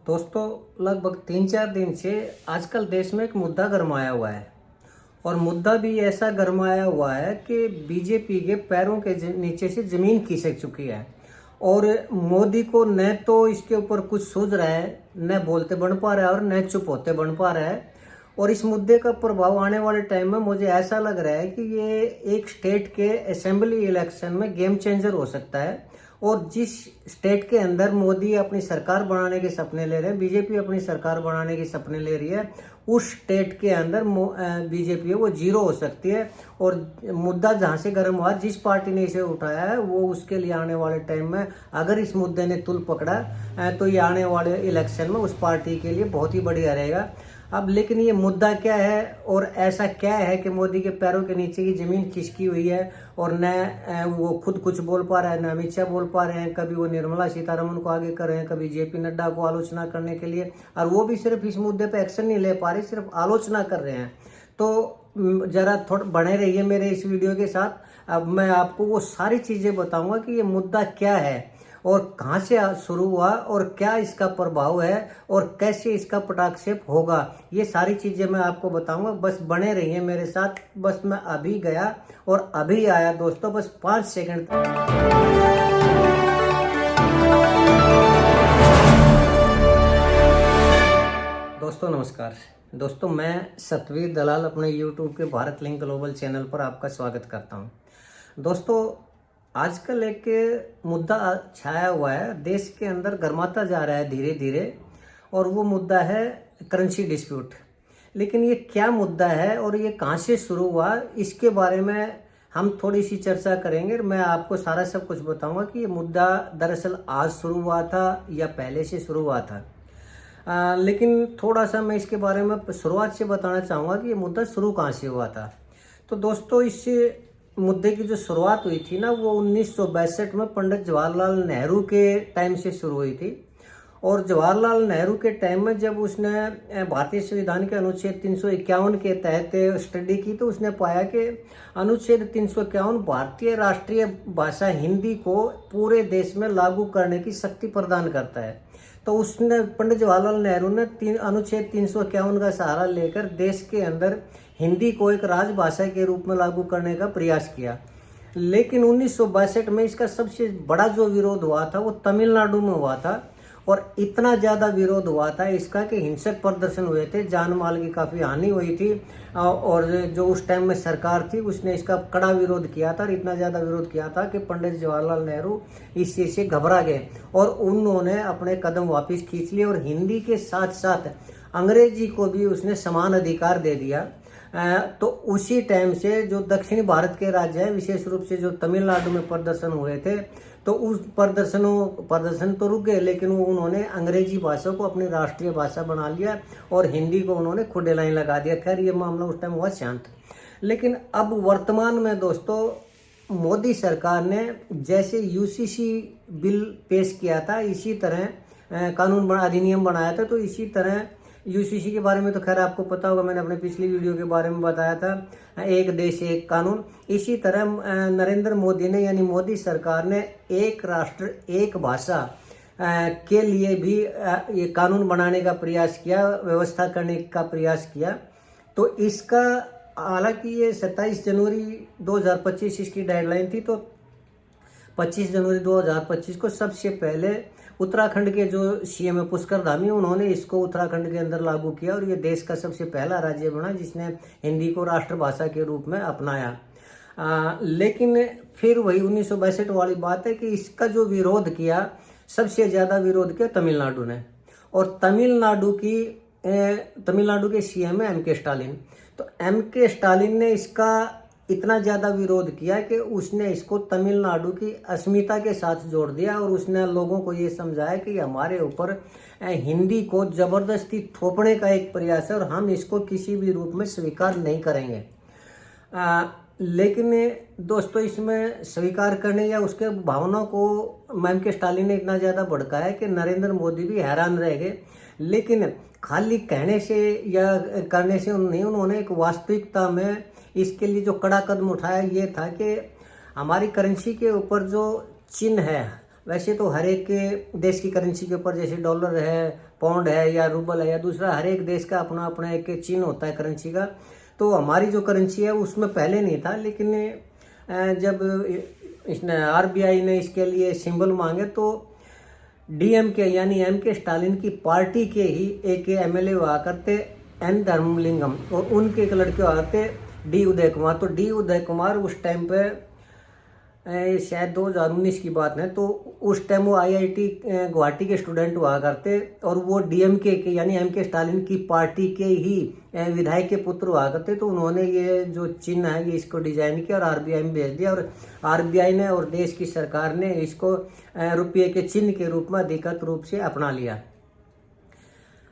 दोस्तों, लगभग 3-4 दिन से आजकल देश में एक मुद्दा गरमाया हुआ है। और मुद्दा भी ऐसा गरमाया हुआ है कि बीजेपी के पैरों के नीचे से जमीन खिसक चुकी है। और मोदी को न तो इसके ऊपर कुछ सूझ रहा है, न बोलते बन पा रहा है और न चुप होते बन पा रहा है। और इस मुद्दे का प्रभाव आने वाले टाइम में मुझे ऐसा लग रहा है कि ये एक स्टेट के असेंबली इलेक्शन में गेम चेंजर हो सकता है। और जिस स्टेट के अंदर मोदी अपनी सरकार बनाने के सपने ले रहे हैं, बीजेपी अपनी सरकार बनाने के सपने ले रही है, उस स्टेट के अंदर बीजेपी है वो जीरो हो सकती है। और मुद्दा जहां से गर्म हुआ, जिस पार्टी ने इसे उठाया है, वो उसके लिए आने वाले टाइम में अगर इस मुद्दे ने तुल पकड़ा तो ये आने वाले इलेक्शन में उस पार्टी के लिए बहुत ही बढ़िया रहेगा। अब लेकिन ये मुद्दा क्या है और ऐसा क्या है कि मोदी के पैरों के नीचे की जमीन खिसकी हुई है और न वो खुद कुछ बोल पा रहा है, न अमित शाह बोल पा रहे हैं। कभी वो निर्मला सीतारमण को आगे कर रहे हैं, कभी जेपी नड्डा को आलोचना करने के लिए, और वो भी सिर्फ इस मुद्दे पे एक्शन नहीं ले पा रहे, सिर्फ आलोचना कर रहे हैं। तो जरा थोड़ा बने रहिए मेरे इस वीडियो के साथ। अब मैं आपको वो सारी चीजें बताऊंगा कि ये मुद्दा क्या है और कहां से शुरू हुआ और क्या इसका प्रभाव है और कैसे इसका पटाक्षेप होगा। ये सारी चीजें मैं आपको बताऊंगा, बस बने रहिए मेरे साथ। बस मैं अभी गया और अभी आया दोस्तों, बस 5 सेकंड। दोस्तों नमस्कार। दोस्तों मैं सतवीर दलाल अपने YouTube के भारत लिंक ग्लोबल चैनल पर आपका स्वागत करता हूं। दोस्तों आजकल एक मुद्दा छाया हुआ है, देश के अंदर गर्माता जा रहा है धीरे धीरे, और वो मुद्दा है करेंसी डिस्प्यूट। लेकिन ये क्या मुद्दा है और ये कहां से शुरू हुआ, इसके बारे में हम थोड़ी सी चर्चा करेंगे। मैं आपको सारा सब कुछ बताऊंगा कि ये मुद्दा दरअसल आज शुरू हुआ था या पहले से शुरू हुआ था। लेकिन थोड़ा सा मैं इसके बारे में शुरुआत से बताना चाहूँगा कि ये मुद्दा शुरू कहाँ से हुआ था। तो दोस्तों इस मुद्दे की जो शुरुआत हुई थी ना, वो 1962 में पंडित जवाहरलाल नेहरू के टाइम से शुरू हुई थी। और जवाहरलाल नेहरू के टाइम में जब उसने भारतीय संविधान के अनुच्छेद 351 के तहत स्टडी की, तो उसने पाया कि अनुच्छेद 351 भारतीय राष्ट्रीय भाषा हिंदी को पूरे देश में लागू करने की शक्ति प्रदान करता है। तो उसने पंडित जवाहरलाल नेहरू ने अनुच्छेद 351 का सहारा लेकर देश के अंदर हिंदी को एक राजभाषा के रूप में लागू करने का प्रयास किया। लेकिन 1962 में इसका सबसे बड़ा जो विरोध हुआ था वो तमिलनाडु में हुआ था। और इतना ज़्यादा विरोध हुआ था इसका कि हिंसक प्रदर्शन हुए थे, जान माल की काफ़ी हानि हुई थी। और जो उस टाइम में सरकार थी उसने इसका कड़ा विरोध किया था, और इतना ज़्यादा विरोध किया था कि पंडित जवाहरलाल नेहरू इस चीज़ से घबरा गए और उन्होंने अपने कदम वापस खींच लिए। और हिंदी के साथ साथ अंग्रेजी को भी उसने समान अधिकार दे दिया। तो उसी टाइम से जो दक्षिणी भारत के राज्य हैं, विशेष रूप से जो तमिलनाडु में प्रदर्शन हुए थे, तो उस प्रदर्शन तो रुक गए, लेकिन उन्होंने अंग्रेजी भाषा को अपनी राष्ट्रीय भाषा बना लिया और हिंदी को उन्होंने खुदे लाइन लगा दिया। खैर ये मामला उस टाइम हुआ शांत। लेकिन अब वर्तमान में दोस्तों मोदी सरकार ने जैसे यूसीसी बिल पेश किया था, इसी तरह कानून अधिनियम बनाया था, तो इसी तरह यूसीसी के बारे में तो खैर आपको पता होगा, मैंने अपने पिछली वीडियो के बारे में बताया था, एक देश एक कानून। इसी तरह नरेंद्र मोदी ने यानी मोदी सरकार ने एक राष्ट्र एक भाषा के लिए भी ये कानून बनाने का प्रयास किया, व्यवस्था करने का प्रयास किया। तो इसका हालांकि ये 27 जनवरी 2025 इसकी डेडलाइन थी, तो 25 जनवरी 2025 को सबसे पहले उत्तराखंड के जो सीएम है पुष्कर धामी, उन्होंने इसको उत्तराखंड के अंदर लागू किया और ये देश का सबसे पहला राज्य बना जिसने हिंदी को राष्ट्रभाषा के रूप में अपनाया। लेकिन फिर वही 1962 वाली बात है कि इसका जो विरोध किया, सबसे ज़्यादा विरोध किया तमिलनाडु ने। और तमिलनाडु के सीएम है एम.के. स्टालिन। तो एम.के. स्टालिन ने इसका इतना ज़्यादा विरोध किया कि उसने इसको तमिलनाडु की अस्मिता के साथ जोड़ दिया और उसने लोगों को ये समझाया कि हमारे ऊपर हिंदी को ज़बरदस्ती थोपने का एक प्रयास है और हम इसको किसी भी रूप में स्वीकार नहीं करेंगे। लेकिन दोस्तों इसमें स्वीकार करने या उसके भावनाओं को एम.के. स्टालिन ने इतना ज़्यादा भड़काया कि नरेंद्र मोदी भी हैरान रह गए। लेकिन खाली कहने से या करने से नहीं, उन्होंने एक वास्तविकता में इसके लिए जो कड़ा कदम उठाया ये था कि हमारी करेंसी के ऊपर जो चिन्ह है, वैसे तो हर एक देश की करेंसी के ऊपर जैसे डॉलर है, पाउंड है या रूबल है या दूसरा, हर एक देश का अपना अपना एक चिन्ह होता है करेंसी का। तो हमारी जो करेंसी है उसमें पहले नहीं था, लेकिन जब इसने आरबीआई ने इसके लिए सिंबल मांगे तो डीएमके यानी एमके स्टालिन की पार्टी के ही एक एमएलए हुआ करते एन धर्मलिंगम, और उनके एक लड़के हुआ करते डी उदय कुमार। तो डी उदय कुमार उस टाइम पे शायद 2019 की बात है, तो उस टाइम वो आईआईटी गुवाहाटी के स्टूडेंट हुआ करते, और वो डीएमके के यानी एमके स्टालिन की पार्टी के ही विधायक के पुत्र हुआ करते। तो उन्होंने ये जो चिन्ह है ये इसको डिजाइन किया और आरबीआई में भेज दिया, और आरबीआई ने और देश की सरकार ने इसको रुपये के चिन्ह के रूप में अधिकृत रूप से अपना लिया।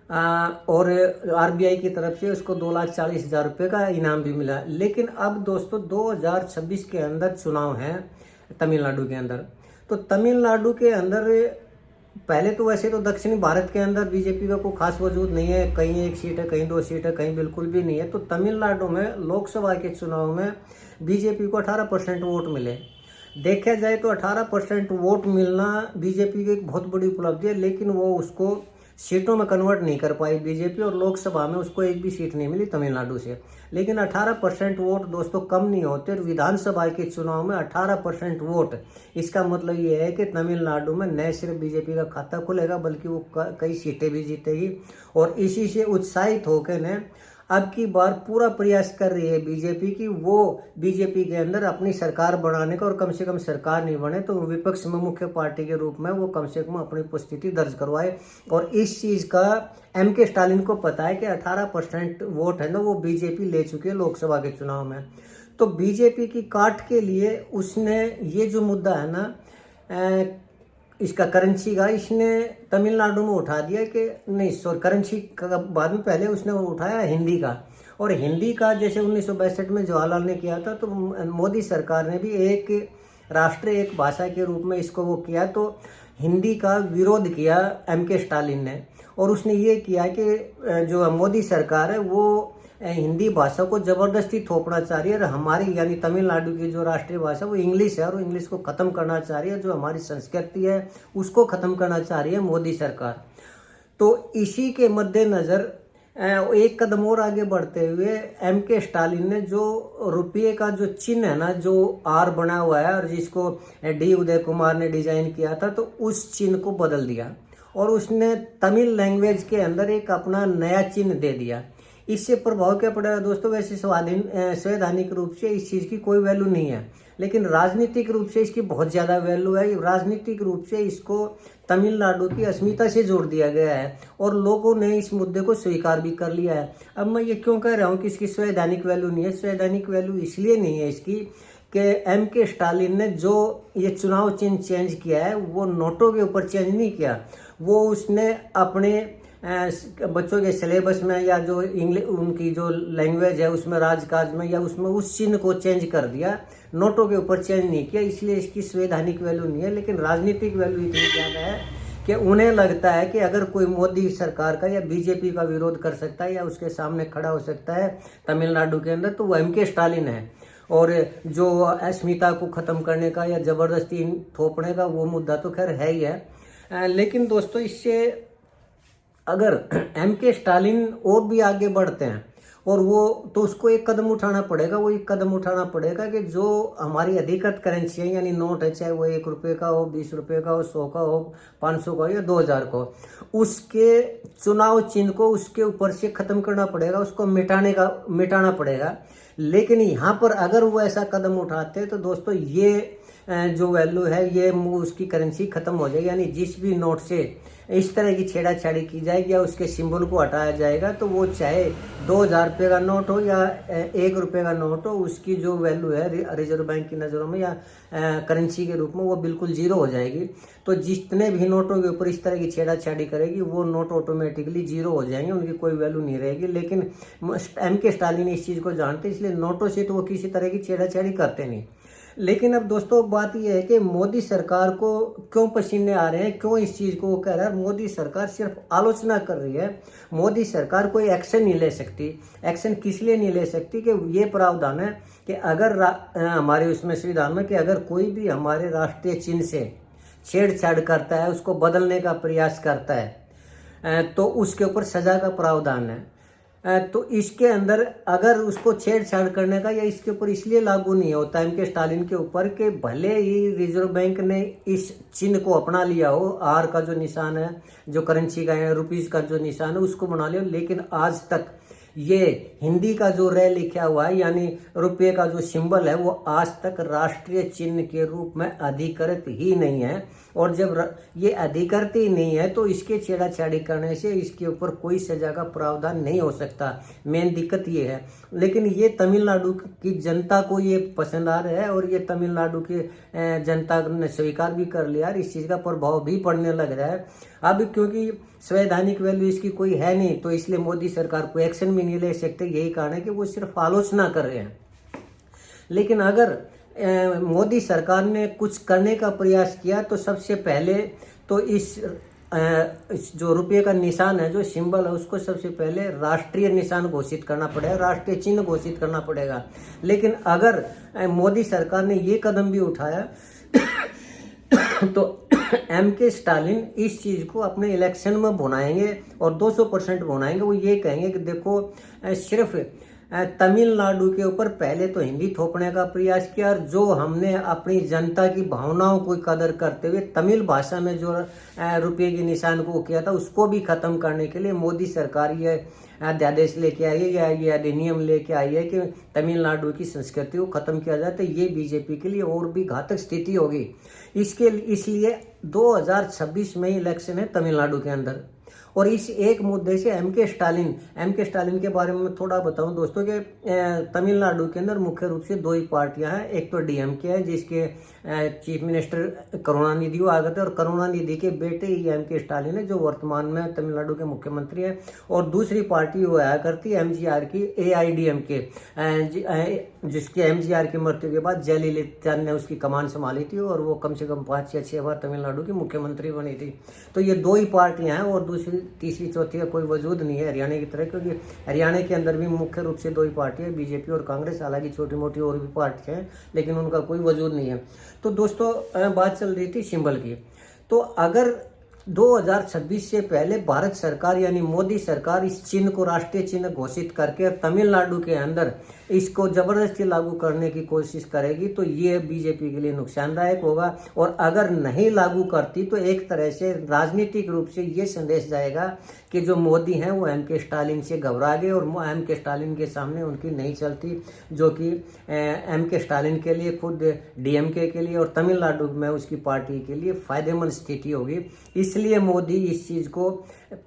और आरबीआई की तरफ से उसको 2,40,000 रुपये का इनाम भी मिला। लेकिन अब दोस्तों 2026 के अंदर चुनाव है तमिलनाडु के अंदर। तो तमिलनाडु के अंदर पहले तो वैसे तो दक्षिणी भारत के अंदर बीजेपी का कोई खास वजूद नहीं है, कहीं 1 सीट है, कहीं 2 सीट है, कहीं बिल्कुल भी नहीं है। तो तमिलनाडु में लोकसभा के चुनाव में बीजेपी को 18% वोट मिले। देखा जाए तो 18% वोट मिलना बीजेपी की एक बहुत बड़ी उपलब्धि है, लेकिन वो उसको सीटों में कन्वर्ट नहीं कर पाई बीजेपी, और लोकसभा में उसको एक भी सीट नहीं मिली तमिलनाडु से। लेकिन 18% वोट दोस्तों कम नहीं होते, और विधानसभा के चुनाव में 18% वोट, इसका मतलब ये है कि तमिलनाडु में न सिर्फ बीजेपी का खाता खुलेगा बल्कि वो कई सीटें भी जीतेगी। और इसी से उत्साहित होकर ने अब की बार पूरा प्रयास कर रही है बीजेपी की वो बीजेपी के अंदर अपनी सरकार बनाने का, और कम से कम सरकार नहीं बने तो विपक्ष में मुख्य पार्टी के रूप में वो कम से कम अपनी उपस्थिति दर्ज करवाए। और इस चीज का एमके स्टालिन को पता है कि 18% वोट है ना वो बीजेपी ले चुकी है लोकसभा के चुनाव में। तो बीजेपी की काट के लिए उसने ये जो मुद्दा है ना इसका करेंसी का, इसने तमिलनाडु में उठा दिया कि नहीं, सॉरी करेंसी का बाद में पहले उसने उठाया हिंदी का। और हिंदी का जैसे 1962 में जवाहरलाल ने किया था, तो मोदी सरकार ने भी एक राष्ट्र एक भाषा के रूप में इसको वो किया। तो हिंदी का विरोध किया एमके स्टालिन ने, और उसने ये किया कि जो मोदी सरकार है वो हिंदी भाषा को जबरदस्ती थोपना चाह रही है, और हमारी यानी तमिलनाडु की जो राष्ट्रीय भाषा वो इंग्लिश है, और इंग्लिश को खत्म करना चाह रही है। जो हमारी संस्कृति है उसको खत्म करना चाह रही है मोदी सरकार। तो इसी के मद्देनजर एक कदम और आगे बढ़ते हुए एमके स्टालिन ने जो रुपये का जो चिन्ह है ना, जो आर बना हुआ है और जिसको डी उदय कुमार ने डिजाइन किया था, तो उस चिन्ह को बदल दिया और उसने तमिल लैंग्वेज के अंदर एक अपना नया चिन्ह दे दिया। इससे प्रभाव क्या पड़ेगा दोस्तों? वैसे संवैधानिक रूप से इस चीज की कोई वैल्यू नहीं है, लेकिन राजनीतिक रूप से इसकी बहुत ज्यादा वैल्यू है। राजनीतिक रूप से इसको तमिलनाडु की अस्मिता से जोड़ दिया गया है, और लोगों ने इस मुद्दे को स्वीकार भी कर लिया है। अब मैं ये क्यों कह रहा हूँ कि इसकी संवैधानिक वैल्यू नहीं है? संवैधानिक वैल्यू इसलिए नहीं है इसकी कि एमके स्टालिन ने जो ये चुनाव चिन्ह चेंज किया है वो नोटों के ऊपर चेंज नहीं किया, वो उसने अपने बच्चों के सिलेबस में या जो इंग्लिश उनकी जो लैंग्वेज है उसमें राजकाज में या उसमें उस चिन्ह को चेंज कर दिया, नोटों के ऊपर चेंज नहीं किया। इसलिए इसकी संवैधानिक वैल्यू नहीं है, लेकिन राजनीतिक वैल्यू इतनी ज्यादा है कि उन्हें लगता है कि अगर कोई मोदी सरकार का या बीजेपी का विरोध कर सकता है या उसके सामने खड़ा हो सकता है तमिलनाडु के अंदर, तो वो एमके स्टालिन है। और जो अस्मिता को खत्म करने का या जबरदस्ती थोपने का वो मुद्दा तो खैर है ही है। लेकिन दोस्तों इससे अगर एमके स्टालिन और भी आगे बढ़ते हैं और वो तो उसको एक कदम उठाना पड़ेगा, वो एक कदम उठाना पड़ेगा कि जो हमारी अधिकृत करेंसी है यानी नोट है, चाहे वो 1 रुपये का हो, 20 रुपये का हो, 100 का हो, 500 का हो या 2000 का हो, उसके चुनाव चिन्ह को उसके ऊपर से खत्म करना पड़ेगा, उसको मिटाना पड़ेगा। लेकिन यहाँ पर अगर वो ऐसा कदम उठाते हैं तो दोस्तों ये जो वैल्यू है ये उसकी करेंसी खत्म हो जाएगी। यानी जिस भी नोट से इस तरह की छेड़ाछाड़ी की जाएगी या उसके सिंबल को हटाया जाएगा, तो वो चाहे 2000 रुपये का नोट हो या 1 रुपये का नोट हो, उसकी जो वैल्यू है रिजर्व बैंक की नज़रों में या करेंसी के रूप में वो बिल्कुल जीरो हो जाएगी। तो जितने भी नोटों के ऊपर इस तरह की छेड़ाछाड़ी करेगी वो नोट ऑटोमेटिकली जीरो हो जाएंगे, उनकी कोई वैल्यू नहीं रहेगी। लेकिन एमके स्टालिन इस चीज़ को जानते, इसलिए नोटों से तो वो किसी तरह की छेड़ाछाड़ी करते नहीं। लेकिन अब दोस्तों बात यह है कि मोदी सरकार को क्यों पसीने आ रहे हैं, क्यों इस चीज़ को वो कह रहा है? मोदी सरकार सिर्फ आलोचना कर रही है, मोदी सरकार कोई एक्शन नहीं ले सकती। एक्शन किस लिए नहीं ले सकती कि ये प्रावधान है कि अगर हमारे उसमें संविधान में कि अगर कोई भी हमारे राष्ट्रीय चिन्ह से छेड़छाड़ करता है, उसको बदलने का प्रयास करता है, तो उसके ऊपर सजा का प्रावधान है। तो इसके अंदर अगर उसको छेड़छाड़ करने का या इसके ऊपर इसलिए लागू नहीं होता एमके स्टालिन के ऊपर कि भले ही रिजर्व बैंक ने इस चिन्ह को अपना लिया हो, आर का जो निशान है, जो करेंसी का है, रुपीज का जो निशान है उसको बना लिया, लेकिन आज तक ये हिंदी का जो रे लिखा हुआ है यानी रुपये का जो सिंबल है वो आज तक राष्ट्रीय चिन्ह के रूप में अधिकृत ही नहीं है। और जब ये अधिकृत ही नहीं है तो इसके छेड़ाछाड़ी करने से इसके ऊपर कोई सजा का प्रावधान नहीं हो सकता। मेन दिक्कत ये है। लेकिन ये तमिलनाडु की जनता को ये पसंद आ रहा है और ये तमिलनाडु की जनता ने स्वीकार भी कर लिया और इस चीज़ का प्रभाव भी पड़ने लग रहा है। अब क्योंकि संवैधानिक वैल्यू इसकी कोई है नहीं तो इसलिए मोदी सरकार को एक्शन भी नहीं ले सकते। यही कारण है कि वो सिर्फ आलोचना कर रहे हैं। लेकिन अगर मोदी सरकार ने कुछ करने का प्रयास किया तो सबसे पहले तो इस जो रुपये का निशान है, जो सिंबल है, उसको सबसे पहले राष्ट्रीय निशान घोषित करना पड़ेगा, राष्ट्रीय चिन्ह घोषित करना पड़ेगा। लेकिन अगर मोदी सरकार ने ये कदम भी उठाया तो एमके स्टालिन इस चीज को अपने इलेक्शन में भुनाएंगे और 200% भुनाएंगे। वो ये कहेंगे कि देखो सिर्फ तमिलनाडु के ऊपर पहले तो हिंदी थोपने का प्रयास किया और जो हमने अपनी जनता की भावनाओं को कदर करते हुए तमिल भाषा में जो रुपये के निशान को किया था उसको भी खत्म करने के लिए मोदी सरकार ये अध्यादेश लेके आई है या ये अधिनियम लेके आई है कि तमिलनाडु की संस्कृति को खत्म किया जाए। तो ये बीजेपी के लिए और भी घातक स्थिति होगी। इसलिए 2026 में इलेक्शन है तमिलनाडु के अंदर और इस एक मुद्दे से एमके स्टालिन के बारे में थोड़ा बताऊं दोस्तों कि तमिलनाडु के अंदर मुख्य रूप से दो ही पार्टियां हैं। एक तो डीएमके है जिसके चीफ मिनिस्टर करुणानिधि वो आगत है और करुणानिधि के बेटे ही एमके स्टालिन है जो वर्तमान में तमिलनाडु के मुख्यमंत्री है। और दूसरी पार्टी वो आया करती है एमजीआर की एआईडीएमके, जिसके एमजीआर की मृत्यु के बाद जयललिता ने उसकी कमान संभाली थी और वो कम से कम 5 या 6 बार तमिलनाडु की मुख्यमंत्री बनी थी। तो ये दो ही पार्टियां हैं और दूसरी तीसरी चौथी का कोई वजूद नहीं है हरियाणा की तरह, क्योंकि हरियाणा के अंदर भी मुख्य रूप से दो ही पार्टी है, बीजेपी और कांग्रेस। हालांकि छोटी मोटी और भी पार्टी हैं लेकिन उनका कोई वजूद नहीं है। तो दोस्तों बात चल रही थी सिंबल की। तो अगर 2026 से पहले भारत सरकार यानी मोदी सरकार इस चिन्ह को राष्ट्रीय चिन्ह घोषित करके तमिलनाडु के अंदर इसको जबरदस्ती लागू करने की कोशिश करेगी तो ये बीजेपी के लिए नुकसानदायक होगा। और अगर नहीं लागू करती तो एक तरह से राजनीतिक रूप से ये संदेश जाएगा कि जो मोदी हैं वो एमके स्टालिन से घबरा गए और एमके स्टालिन के सामने उनकी नहीं चलती, जो कि एमके स्टालिन के लिए, खुद डीएमके के लिए और तमिलनाडु में उसकी पार्टी के लिए फायदेमंद स्थिति होगी। इसलिए मोदी इस चीज़ को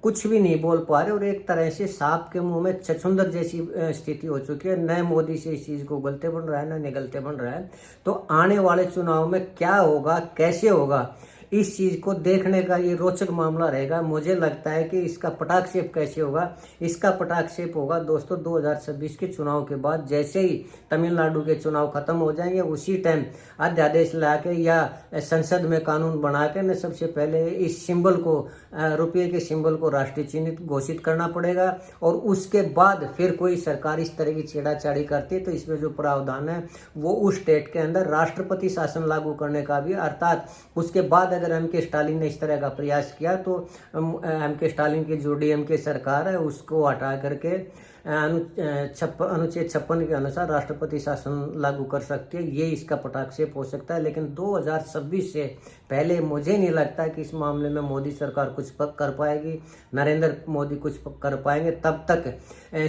कुछ भी नहीं बोल पा रहे और एक तरह से सांप के मुंह में छछूंदर जैसी स्थिति हो चुकी है। न मोदी से इस चीज को उगलते बन रहा है न निगलते बन रहा है। तो आने वाले चुनाव में क्या होगा, कैसे होगा, इस चीज को देखने का ये रोचक मामला रहेगा। मुझे लगता है कि इसका पटाक्षेप कैसे होगा, इसका पटाक्षेप होगा दोस्तों 2026 के चुनाव के बाद। जैसे ही तमिलनाडु के चुनाव खत्म हो जाएंगे उसी टाइम अध्यादेश ला के या संसद में कानून बना के न सबसे पहले इस सिंबल को, रुपये के सिंबल को राष्ट्रीय चिन्ह घोषित करना पड़ेगा। और उसके बाद फिर कोई सरकार इस तरह की छेड़ाछाड़ी करती है तो इसमें जो प्रावधान है वो उस स्टेट के अंदर राष्ट्रपति शासन लागू करने का भी, अर्थात उसके बाद अगर एमके स्टालिन ने इस तरह का प्रयास किया तो एमके स्टालिन की जो डीएमके सरकार है उसको हटा करके अनुच्छेद 56 के अनुसार राष्ट्रपति शासन लागू कर सकती है। ये इसका पटाक्षेप हो सकता है। लेकिन 2026 से पहले मुझे नहीं लगता कि इस मामले में मोदी सरकार कुछ कर पाएगी, नरेंद्र मोदी कुछ कर पाएंगे। तब तक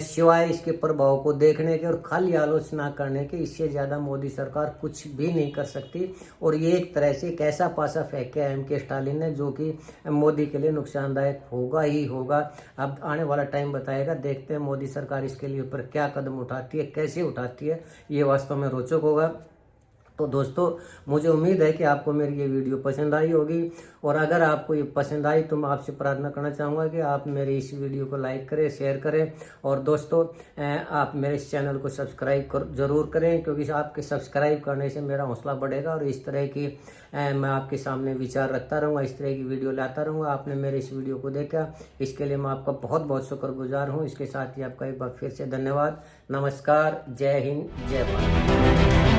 सिवाय इसके प्रभाव को देखने के और खाली आलोचना करने के, इससे ज़्यादा मोदी सरकार कुछ भी नहीं कर सकती। और ये एक तरह से एक ऐसा पासा फेंका है एमके स्टालिन ने जो कि मोदी के लिए नुकसानदायक होगा ही होगा। अब आने वाला टाइम बताएगा, देखते हैं मोदी सरकार इसके लिए ऊपर क्या कदम उठाती है, कैसे उठाती है, ये वास्तव में रोचक होगा। तो दोस्तों मुझे उम्मीद है कि आपको मेरी ये वीडियो पसंद आई होगी और अगर आपको ये पसंद आई तो मैं आपसे प्रार्थना करना चाहूँगा कि आप मेरे इस वीडियो को लाइक करें, शेयर करें और दोस्तों आप मेरे इस चैनल को सब्सक्राइब जरूर करें, क्योंकि आपके सब्सक्राइब करने से मेरा हौसला बढ़ेगा और इस तरह की मैं आपके सामने विचार रखता रहूँगा, इस तरह की वीडियो लाता रहूँगा। आपने मेरे इस वीडियो को देखा, इसके लिए मैं आपका बहुत बहुत शुक्रगुजार हूँ। इसके साथ ही आपका एक बार फिर से धन्यवाद। नमस्कार, जय हिंद, जय भारत।